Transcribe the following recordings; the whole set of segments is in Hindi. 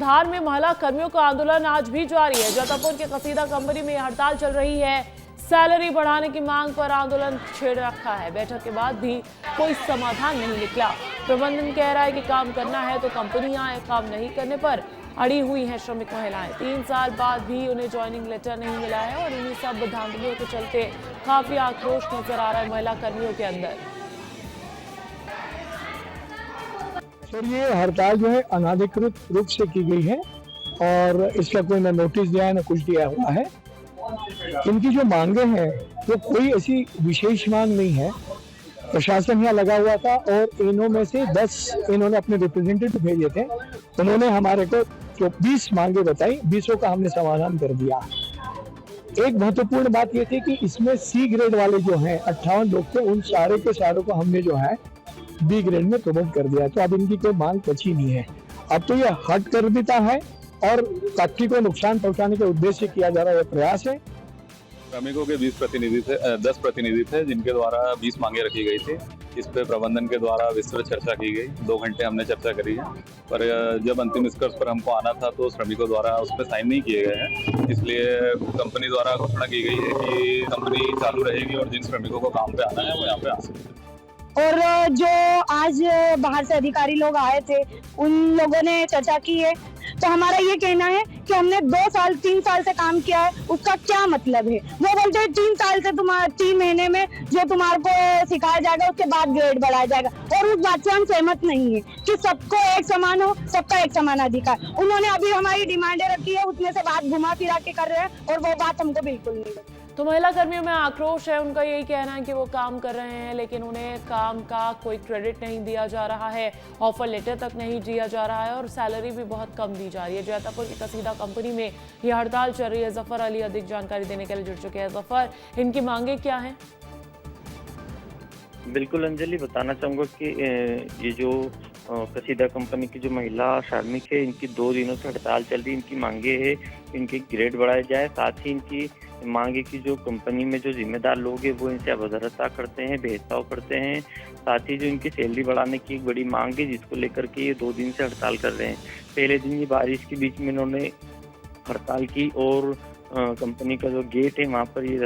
धार में महिला कर्मियों का आंदोलन आज भी जारी है। जैतापुर के कसीदा कंपनी में हड़ताल चल रही है। सैलरी बढ़ाने की मांग पर आंदोलन छेड़ रखा है। बैठक के बाद भी कोई समाधान नहीं निकला। प्रबंधन कह रहा है कि काम करना है तो कंपनियां काम नहीं करने पर अड़ी हुई हैं श्रमिक महिलाएं। 3 साल बाद भी उन्हें ज्वाइनिंग लेटर नहीं मिला है और इन्हीं सब धांधलियों के चलते काफी आक्रोश नजर आ रहा है महिला कर्मियों के अंदर। सर, ये हड़ताल जो है अनाधिकृत रूप से की गई है और इसका कोई ना नोटिस दिया है ना कुछ दिया हुआ है। इनकी जो मांगे हैं वो कोई ऐसी विशेष मांग नहीं है। प्रशासन यहाँ लगा हुआ था और इनों में से 10 इन्होंने अपने रिप्रेजेंटेटिव भेजे थे। उन्होंने हमारे को जो 20 मांगे बताई, 20 का हमने समाधान कर दिया। एक महत्वपूर्ण बात ये थी कि इसमें सी ग्रेड वाले जो हैं 58 लोग थे, उन सारे के सारों को हमने जो है बी ग्रेड में प्रमोट कर दिया। तो अब इनकी कोई मांग बची नहीं है। अब तो ये हट कर देता है और फैक्ट्री को नुकसान पहुंचाने के उद्देश्य से किया जा रहा है प्रयास है। श्रमिकों के 10 प्रतिनिधि थे जिनके द्वारा 20 मांगे रखी गई थी। इस पे प्रबंधन के द्वारा विस्तृत चर्चा की गई। 2 घंटे हमने चर्चा करी है, पर जब अंतिम निष्कर्ष पर हमको आना था तो श्रमिकों द्वारा उस पर साइन नहीं किए गए हैं। इसलिए कंपनी द्वारा घोषणा की गई है कि कंपनी चालू रहेगी और जिन श्रमिकों को काम पे आना है वो यहाँ पे आ सकते हैं। और जो आज बाहर से अधिकारी लोग आए थे उन लोगों ने चर्चा की है। तो हमारा ये कहना है कि हमने 2 साल 3 साल से काम किया है, उसका क्या मतलब है? वो बोलते हैं 3 साल से 3 महीने में जो तुम्हारे को सिखाया जाएगा उसके बाद ग्रेड बढ़ाया जाएगा, और उस बात से हम सहमत नहीं है कि सबको एक समान हो, सबका एक समान अधिकार। उन्होंने अभी हमारी डिमांडें रखी है, उसमें से बात घुमा फिरा के कर रहे हैं और वो बात हमको बिल्कुल नहीं है। तो महिला कर्मियों में आक्रोश है। उनका यही कहना है कि वो काम कर रहे हैं लेकिन उन्हें काम का कोई क्रेडिट नहीं दिया जा रहा है, ऑफर लेटर तक नहीं दिया जा रहा है और सैलरी भी बहुत कम दी जा रही है। जैतापुर की कसीदा कंपनी में यह हड़ताल चल रही है। जफर अली अधिक जानकारी देने के लिए जुड़ चुके हैं। जफर, इनकी मांगे क्या हैं? बिल्कुल अंजलि, बताना चाहूँगा कि ये जो कसीदा कंपनी की जो महिला श्रमिक है, इनकी 2 दिनों से हड़ताल चल रही है। इनकी मांगे है इनके ग्रेड बढ़ाए जाए, साथ ही इनकी मांगे की जो कंपनी में जो जिम्मेदार लोग हैं वो इनसे अभद्रता करते हैं, भेदभाव करते हैं। साथ ही जो इनकी सैलरी बढ़ाने की एक बड़ी मांग है जिसको लेकर के ये 2 दिन से हड़ताल कर रहे हैं। पहले दिन ये बारिश के बीच में इन्होंने हड़ताल की और कंपनी का जो गेट है वहाँ पर ये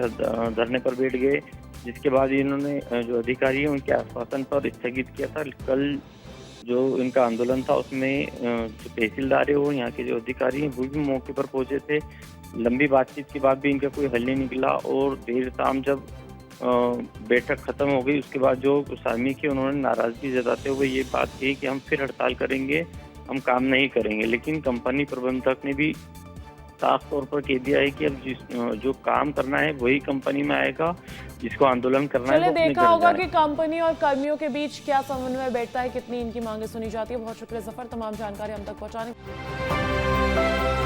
धरने पर बैठ गए, जिसके बाद इन्होंने जो अधिकारी है उनके आश्वासन पर स्थगित किया था। कल जो इनका आंदोलन था उसमें जो तहसीलदार है वो यहाँ के जो अधिकारी हैं वो भी मौके पर पहुंचे थे। लंबी बातचीत के बाद भी इनका कोई हल नहीं निकला और देर शाम जब बैठक खत्म हो गई उसके बाद जो श्रमिक है उन्होंने नाराजगी जताते हुए ये बात कही कि हम फिर हड़ताल करेंगे, हम काम नहीं करेंगे। लेकिन कंपनी प्रबंधक ने भी साफ तौर पर कह दिया है कि अब जो काम करना है वही कंपनी में आएगा, जिसको आंदोलन करना है। देखा होगा कि कंपनी और कर्मियों के बीच क्या समन्वय बैठता है, कितनी इनकी मांगे सुनी जाती है। बहुत शुक्रिया जफर तमाम जानकारी हम तक पहुंचाने।